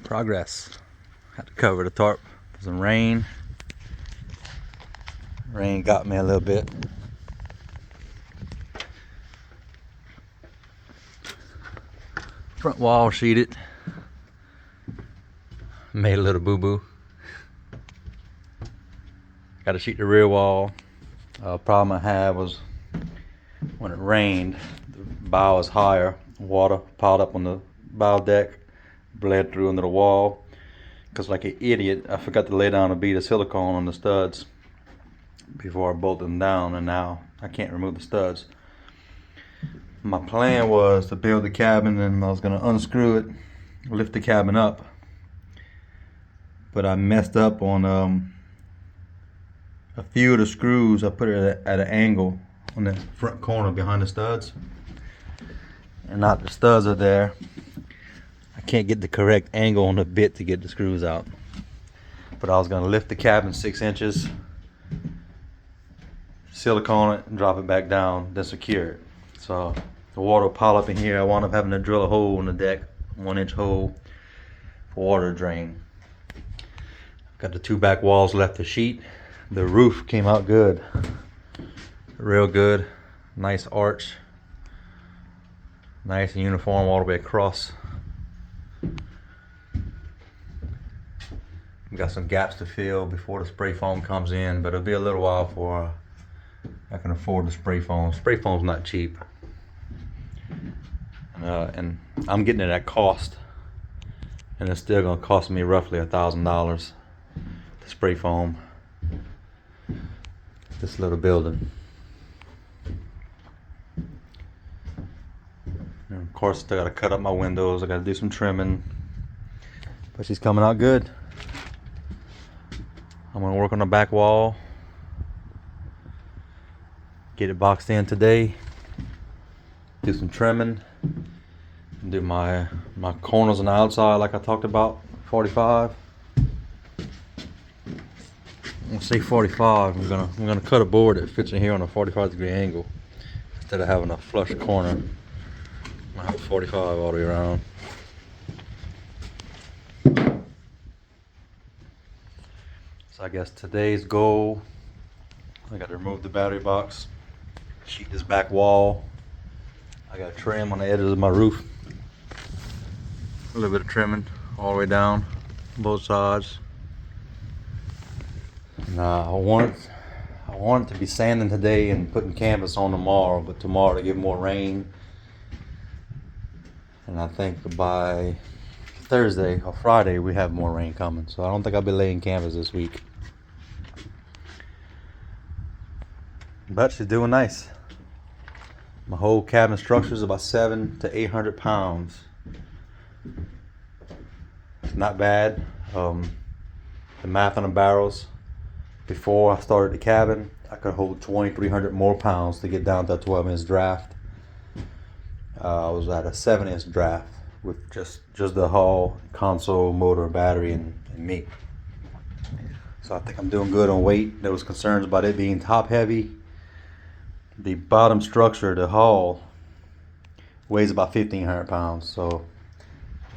Progress. Had to cover the tarp for some rain. Rain got me a little bit. Front wall sheeted. Made a little boo-boo. Got to sheet the rear wall. Problem I had was when it rained, the bow was higher. Water piled up on the bow deck, bled through under the wall. Because like an idiot, I forgot to lay down a bead of silicone on the studs before I bolted them down, and now I can't remove the studs. My plan was to build the cabin and I was going to unscrew it, lift the cabin up. But I messed up on a few of the screws. I put it at an angle on the front corner behind the studs. And now the studs are there, I can't get the correct angle on the bit to get the screws out. But I was going to lift the cabin 6 inches, silicone it, and drop it back down, then secure it. So the water will pile up in here. I wound up having to drill a hole in the deck, 1-inch hole for water drain. Got the 2 back walls left to sheet. The roof came out good, real good. Nice arch, nice and uniform all the way across. We got some gaps to fill before the spray foam comes in, but it'll be a little while before I can afford the spray foam. Spray foam's not cheap, and I'm getting it at cost, and it's still gonna cost me roughly $1,000 to spray foam this little building. And of course, still gotta cut up my windows. I gotta do some trimming, but she's coming out good. I'm gonna work on the back wall, get it boxed in today, do some trimming, and do my corners on the outside like I talked about, 45. I'm gonna say 45. I'm gonna cut a board that fits in here on a 45-degree angle instead of having a flush corner. I'm gonna have 45 all the way around. So I guess today's goal, I got to remove the battery box, sheet this back wall. I got to trim on the edges of my roof. A little bit of trimming all the way down both sides. And I want it to be sanding today and putting canvas on tomorrow, but tomorrow to get more rain. And I think by Thursday or Friday we have more rain coming, so I don't think I'll be laying canvas this week. But she's doing nice. My whole cabin structure is about 700 to 800 pounds. It's not bad. The math on the barrels, before I started the cabin, I could hold 2,300 more pounds to get down to a 12-inch draft. I was at a 7-inch draft with just the hull, console, motor, battery, and me. So I think I'm doing good on weight. There was concerns about it being top heavy. The bottom structure, the hull, weighs about 1,500 pounds. So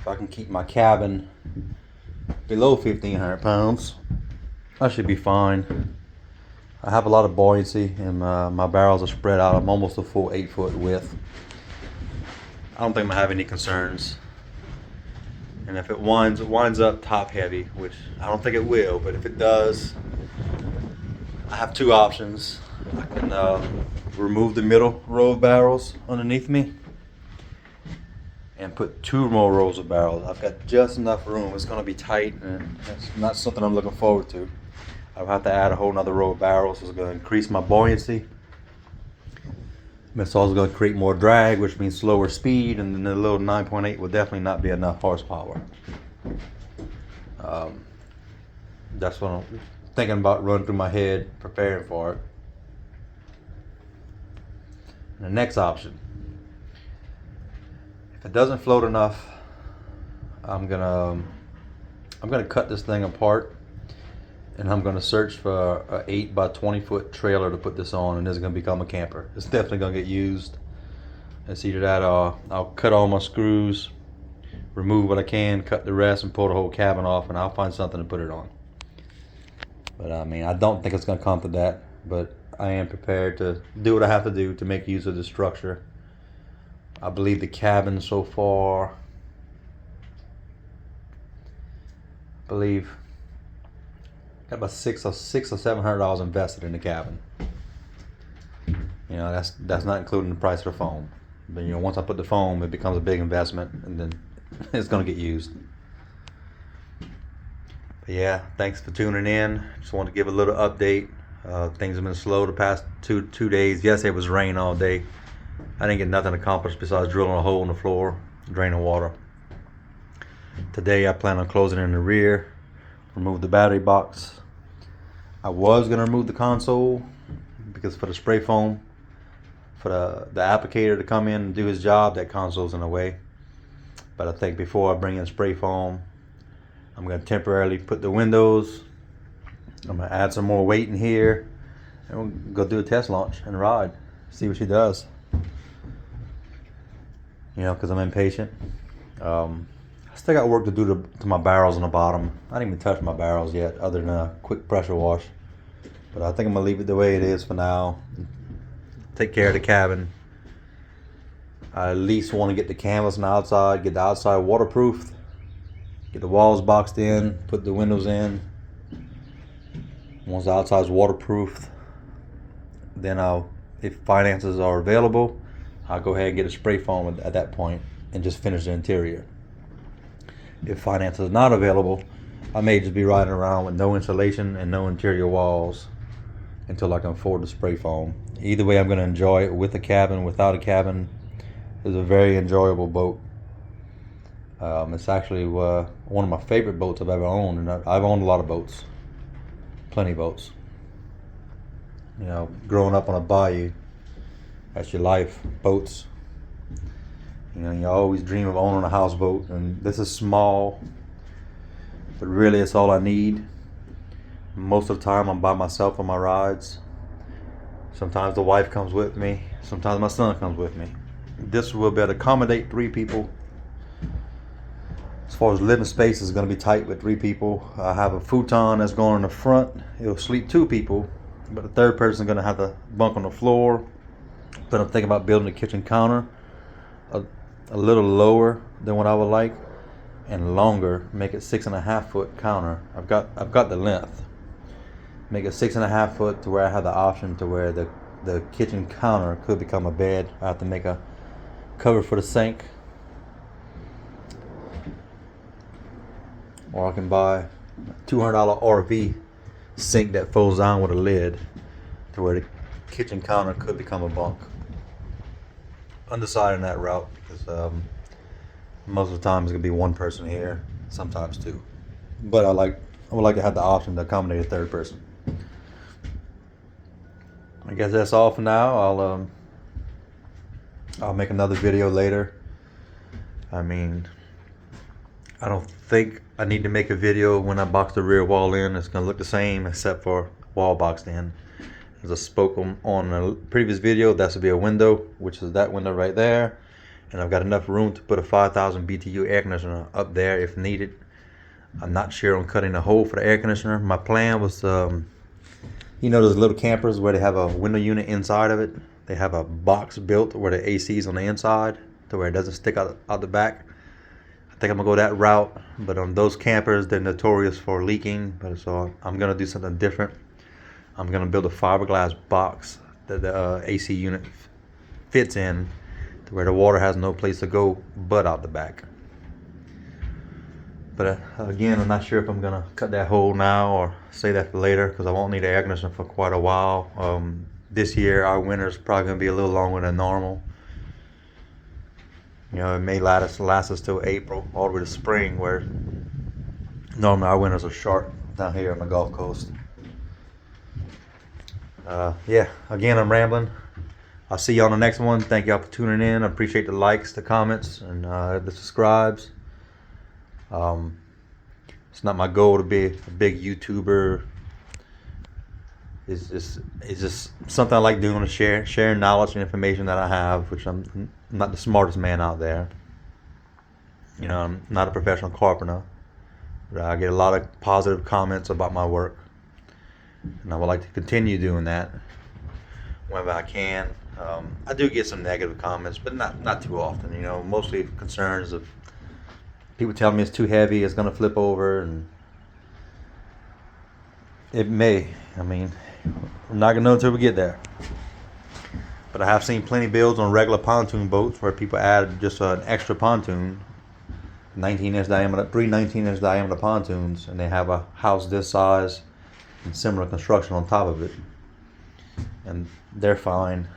if I can keep my cabin below 1,500 pounds, I should be fine. I have a lot of buoyancy, and my barrels are spread out. I'm almost a full 8-foot width. I don't think I'm gonna have any concerns. And if it winds up top heavy, which I don't think it will, but if it does, I have 2 options. I can remove the middle row of barrels underneath me and put 2 more rows of barrels. I've got just enough room. It's gonna be tight, and that's not something I'm looking forward to. I'll have to add a whole nother row of barrels. It's gonna increase my buoyancy. It's also going to create more drag, which means slower speed, and then the little 9.8 will definitely not be enough horsepower. That's what I'm thinking about running through my head, preparing for it. And the next option, if it doesn't float enough, I'm gonna cut this thing apart, and I'm gonna search for a 8 by 20 foot trailer to put this on, and this is gonna become a camper. It's definitely gonna get used. It's either that or I'll cut all my screws, remove what I can, cut the rest, and pull the whole cabin off, and I'll find something to put it on. But I mean, I don't think it's gonna come to that, but I am prepared to do what I have to do to make use of the structure. I believe the cabin so far, I believe got about $600 or $700 invested in the cabin. You know, that's not including the price of the foam. But you know, once I put the foam, it becomes a big investment, and then it's gonna get used. But yeah, thanks for tuning in. Just wanted to give a little update. Things have been slow the past two days. Yesterday it was rain all day. I didn't get nothing accomplished besides drilling a hole in the floor, draining water. Today I plan on closing in the rear, remove the battery box. I was gonna remove the console because for the spray foam, for the applicator to come in and do his job, that console's in the way. But I think before I bring in spray foam, I'm gonna temporarily put the windows. I'm gonna add some more weight in here, and we'll go do a test launch and ride, see what she does. You know, because I'm impatient. I still got work to do to my barrels on the bottom. I didn't even touch my barrels yet, other than a quick pressure wash. But I think I'm gonna leave it the way it is for now. Take care of the cabin. I at least want to get the canvas on the outside, get the outside waterproofed, get the walls boxed in, put the windows in. Once the outside's waterproofed, then if finances are available, I'll go ahead and get a spray foam at that point and just finish the interior. If finance is not available, I may just be riding around with no insulation and no interior walls until I can afford the spray foam. Either way, I'm going to enjoy it with a cabin, without a cabin. It's a very enjoyable boat. It's actually one of my favorite boats I've ever owned, and I've owned a lot of boats, plenty of boats. You know, growing up on a bayou, that's your life, boats. You know, you always dream of owning a houseboat, and this is small, but really it's all I need. Most of the time I'm by myself on my rides. Sometimes the wife comes with me, sometimes my son comes with me. This will be able to accommodate 3 people. As far as living space is going to be tight with 3 people. I have a futon that's going in the front. It'll sleep 2 people, but the third person is going to have to bunk on the floor. But I'm thinking about building a kitchen counter a little lower than what I would like, and longer. Make it 6.5 foot counter. I've got the length. Make it 6.5 foot to where I have the option to where the kitchen counter could become a bed. I have to make a cover for the sink, or I can buy a $200 RV sink that folds down with a lid to where the kitchen counter could become a bunk. Undecided on that route because most of the time it's gonna be 1 person here, sometimes 2. But I would like to have the option to accommodate a 3rd person. I guess that's all for now. I'll make another video later. I mean, I don't think I need to make a video when I box the rear wall in. It's gonna look the same except for wall boxed in. As I spoke on a previous video, that's to be a window, which is that window right there. And I've got enough room to put a 5,000 BTU air conditioner up there if needed. I'm not sure on cutting a hole for the air conditioner. My plan was, you know those little campers where they have a window unit inside of it? They have a box built where the AC is on the inside to where it doesn't stick out the back. I think I'm gonna go that route, but on those campers, they're notorious for leaking. But so I'm gonna do something different. I'm gonna build a fiberglass box that the AC unit fits in to where the water has no place to go but out the back. But again, I'm not sure if I'm gonna cut that hole now or save that for later because I won't need an air conditioner for quite a while. This year, our winter's probably gonna be a little longer than normal. You know, it may last us till April, all the way to spring, where normally our winters are short down here on the Gulf Coast. Yeah, again, I'm rambling. I'll see you on the next one. Thank y'all for tuning in. I appreciate the likes, the comments, and the subscribes. It's not my goal to be a big YouTuber. It's just something I like doing, to sharing knowledge and information that I have, which I'm not the smartest man out there. You know, I'm not a professional carpenter, but I get a lot of positive comments about my work, and I would like to continue doing that whenever I can. I do get some negative comments, but not too often. You know, mostly concerns of people telling me it's too heavy, it's gonna flip over, and it may. I mean, we're not gonna know until we get there. But I have seen plenty builds on regular pontoon boats where people add just an extra pontoon, 19-inch diameter, three 19-inch diameter pontoons, and they have a house this size and similar construction on top of it, and they're fine.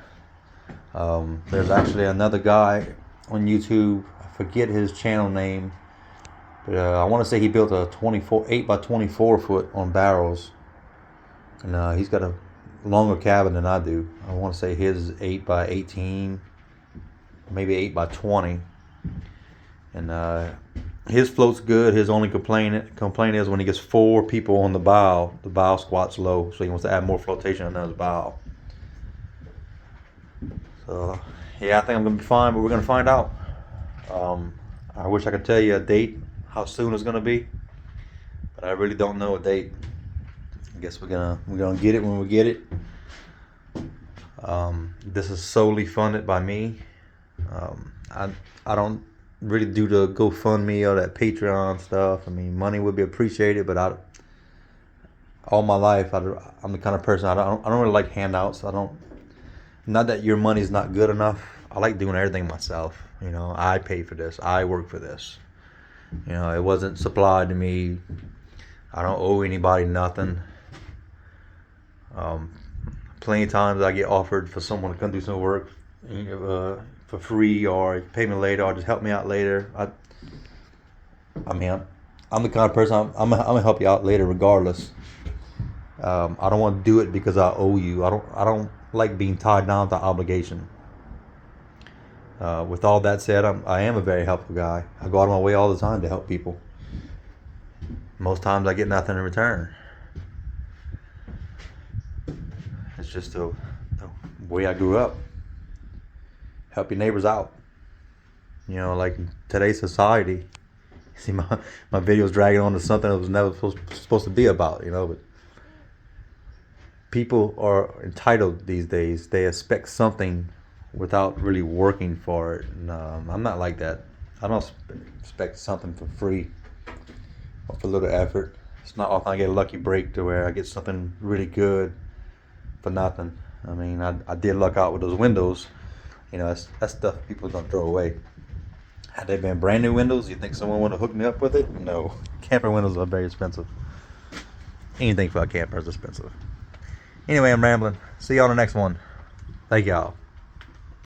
There's actually another guy on YouTube. I forget his channel name, but I want to say he built a 8 by 24 foot on barrels, and he's got a longer cabin than I do. I want to say his 8 by 18, maybe 8 by 20, and his float's good. His only complaint is when he gets 4 people on the bow squats low, so he wants to add more flotation on his bow. So yeah, I think I'm gonna be fine, but we're gonna find out. I wish I could tell you a date, how soon it's gonna be, but I really don't know a date. I guess we're gonna get it when we get it. This is solely funded by me. I don't really do the GoFundMe or that Patreon stuff. I mean, money would be appreciated, but all my life I'm the kind of person I don't really like handouts. Not that your money's not good enough. I like doing everything myself. You know, I pay for this. I work for this. You know, it wasn't supplied to me. I don't owe anybody nothing. Plenty of times I get offered for someone to come do some work for free, or pay me later, or just help me out later. I mean, I'm the kind of person I'm gonna help you out later regardless. I don't want to do it because I owe you. I don't like being tied down to obligation. With all that said, I am a very helpful guy. I go out of my way all the time to help people. Most times I get nothing in return. It's just the way I grew up. Help your neighbors out. You know, like in today's society. See, my video's dragging on to something that was never supposed to be about, you know, but people are entitled these days. They expect something without really working for it. And I'm not like that. I don't expect something for free or for little effort. It's not often I get a lucky break to where I get something really good for nothing. I mean, I did luck out with those windows. You know, that's stuff people don't throw away. Had they been brand new windows, you think someone would have hooked me up with it? No. Camper windows are very expensive. Anything for a camper is expensive. Anyway, I'm rambling. See y'all on the next one. Thank y'all.